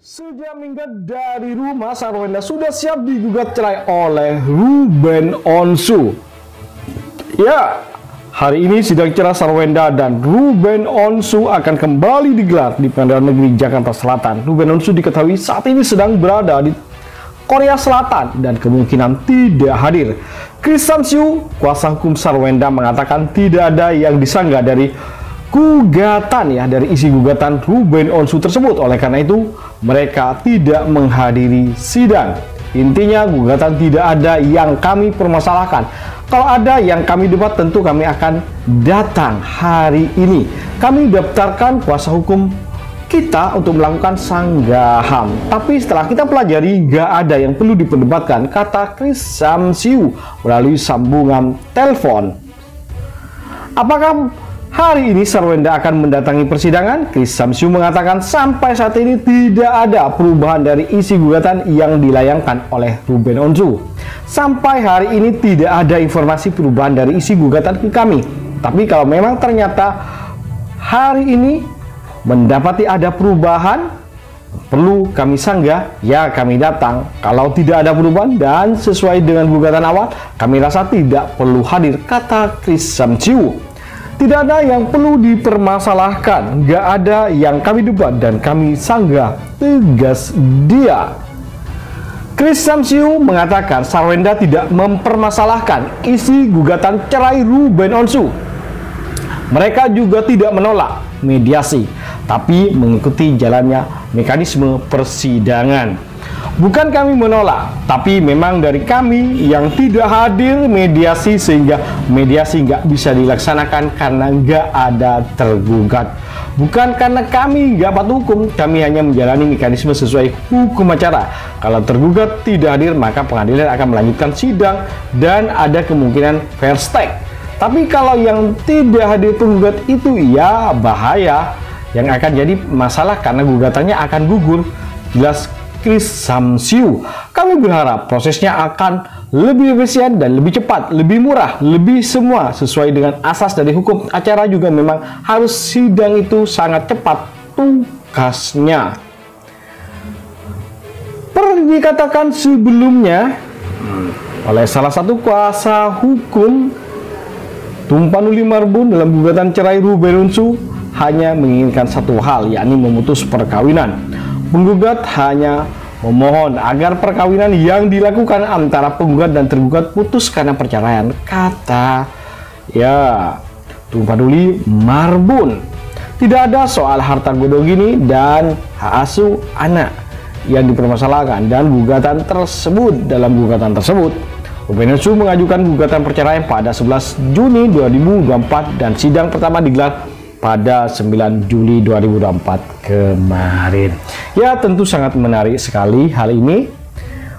Sejak minggat dari rumah, Sarwenda sudah siap digugat cerai oleh Ruben Onsu. Ya, hari ini sidang cerai Sarwenda dan Ruben Onsu akan kembali digelar di Pengadilan Negeri Jakarta Selatan. Ruben Onsu diketahui saat ini sedang berada di Korea Selatan dan kemungkinan tidak hadir. Chris Samsiu, kuasa hukum Sarwenda, mengatakan tidak ada yang disanggah dari gugatan dari isi gugatan Ruben Onsu tersebut. Oleh karena itu mereka tidak menghadiri sidang. Intinya gugatan tidak ada yang kami permasalahkan. Kalau ada yang kami debat, tentu kami akan datang hari ini. Kami daftarkan kuasa hukum kita untuk melakukan sanggahan. Tapi setelah kita pelajari, nggak ada yang perlu diperdebatkan, kata Chris Samsiu melalui sambungan telepon. Apakah hari ini Sarwenda akan mendatangi persidangan? Chris Samsiu mengatakan sampai saat ini tidak ada perubahan dari isi gugatan yang dilayangkan oleh Ruben Onsu. Sampai hari ini tidak ada informasi perubahan dari isi gugatan ke kami. Tapi kalau memang ternyata hari ini mendapati ada perubahan, perlu kami sanggah, ya kami datang. Kalau tidak ada perubahan dan sesuai dengan gugatan awal, kami rasa tidak perlu hadir, kata Chris Samsiu. Tidak ada yang perlu dipermasalahkan, nggak ada yang kami debat dan kami sanggah, tegas dia. Chris Samsiu mengatakan Sarwenda tidak mempermasalahkan isi gugatan cerai Ruben Onsu. Mereka juga tidak menolak mediasi, tapi mengikuti jalannya mekanisme persidangan. Bukan kami menolak, tapi memang dari kami yang tidak hadir mediasi, sehingga mediasi nggak bisa dilaksanakan karena nggak ada tergugat. Bukan karena kami nggak patuh hukum, kami hanya menjalani mekanisme sesuai hukum acara. Kalau tergugat tidak hadir, maka pengadilan akan melanjutkan sidang dan ada kemungkinan fair stake. Tapi kalau yang tidak hadir penggugat itu, ya bahaya, yang akan jadi masalah karena gugatannya akan gugur, jelas Chris Samsiu. Kami berharap prosesnya akan lebih efisien dan lebih cepat, lebih murah, lebih semua sesuai dengan asas dari hukum acara. Juga memang harus sidang itu sangat cepat tugasnya. Pernah dikatakan sebelumnya oleh salah satu kuasa hukum Tumpanuli Marbun dalam gugatan cerai Ruben Onsu hanya menginginkan satu hal, yakni memutus perkawinan. Penggugat hanya memohon agar perkawinan yang dilakukan antara penggugat dan tergugat putus karena perceraian, kata Tumpanuli Marbun. Tidak ada soal harta godogini dan hak asuh anak yang dipermasalahkan dan gugatan tersebut. Dalam gugatan tersebut, Ruben Onsu mengajukan gugatan perceraian pada 11 Juni 2024 dan sidang pertama digelar pada 9 Juli 2024 kemarin. Ya, tentu sangat menarik sekali hal ini.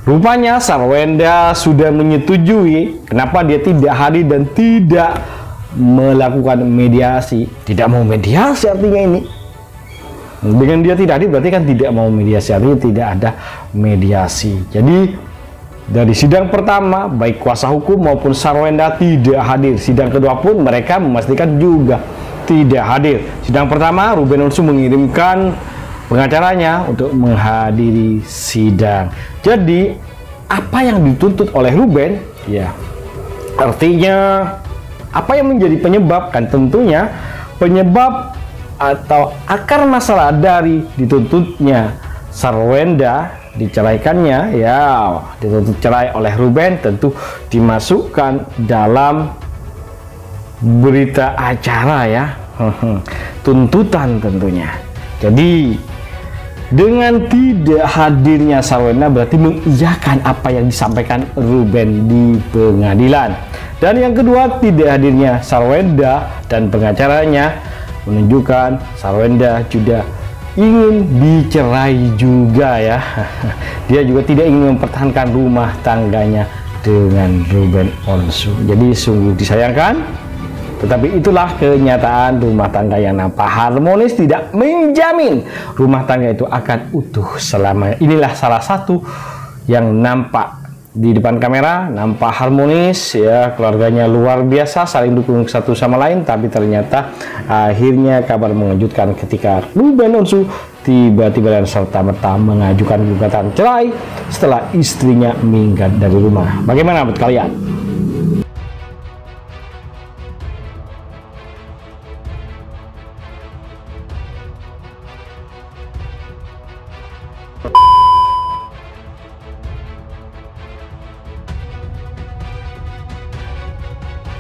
Rupanya Sarwenda sudah menyetujui kenapa dia tidak hadir dan tidak melakukan mediasi. Tidak mau mediasi artinya ini. Dengan dia tidak hadir berarti kan tidak mau mediasi, artinya tidak ada mediasi. Jadi dari sidang pertama, baik kuasa hukum maupun Sarwenda tidak hadir. Sidang kedua pun mereka memastikan juga tidak hadir. Sidang pertama, Ruben Onsu mengirimkan pengacaranya untuk menghadiri sidang. Jadi, apa yang dituntut oleh Ruben? Ya, artinya apa yang menjadi penyebab? Kan tentunya penyebab atau akar masalah dari dituntutnya Sarwenda, diceraikannya, dituntut cerai oleh Ruben, tentu dimasukkan dalam berita acara tuntutan tentunya. Jadi dengan tidak hadirnya Sarwenda berarti mengiyakan apa yang disampaikan Ruben di pengadilan. Dan yang kedua, tidak hadirnya Sarwenda dan pengacaranya menunjukkan Sarwenda juga ingin dicerai juga Dia juga tidak ingin mempertahankan rumah tangganya dengan Ruben Onsu. Jadi sungguh disayangkan, tetapi itulah kenyataan. Rumah tangga yang nampak harmonis tidak menjamin rumah tangga itu akan utuh selamanya. Inilah salah satu yang nampak di depan kamera, nampak harmonis, keluarganya luar biasa, saling dukung satu sama lain. Tapi ternyata akhirnya kabar mengejutkan ketika Ruben Onsu tiba-tiba dan serta-merta mengajukan gugatan cerai setelah istrinya minggat dari rumah. Bagaimana menurut kalian?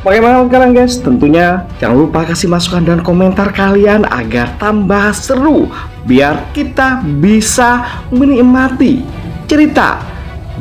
Bagaimana menurut kalian guys? Tentunya jangan lupa kasih masukan dan komentar kalian agar tambah seru, biar kita bisa menikmati cerita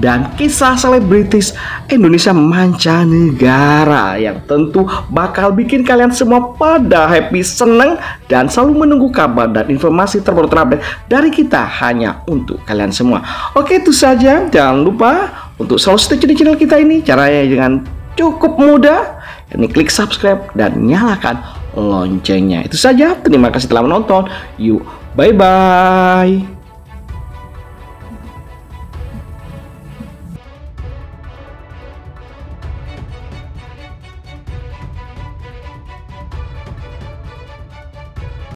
dan kisah selebritis Indonesia mancanegara yang tentu bakal bikin kalian semua pada happy, seneng, dan selalu menunggu kabar dan informasi terbaru terupdate dari kita hanya untuk kalian semua. Oke, itu saja. Jangan lupa untuk selalu stay di channel kita ini. Caranya dengan cukup mudah. Ini klik subscribe dan nyalakan loncengnya. Itu saja. Terima kasih telah menonton. Yuk, bye-bye.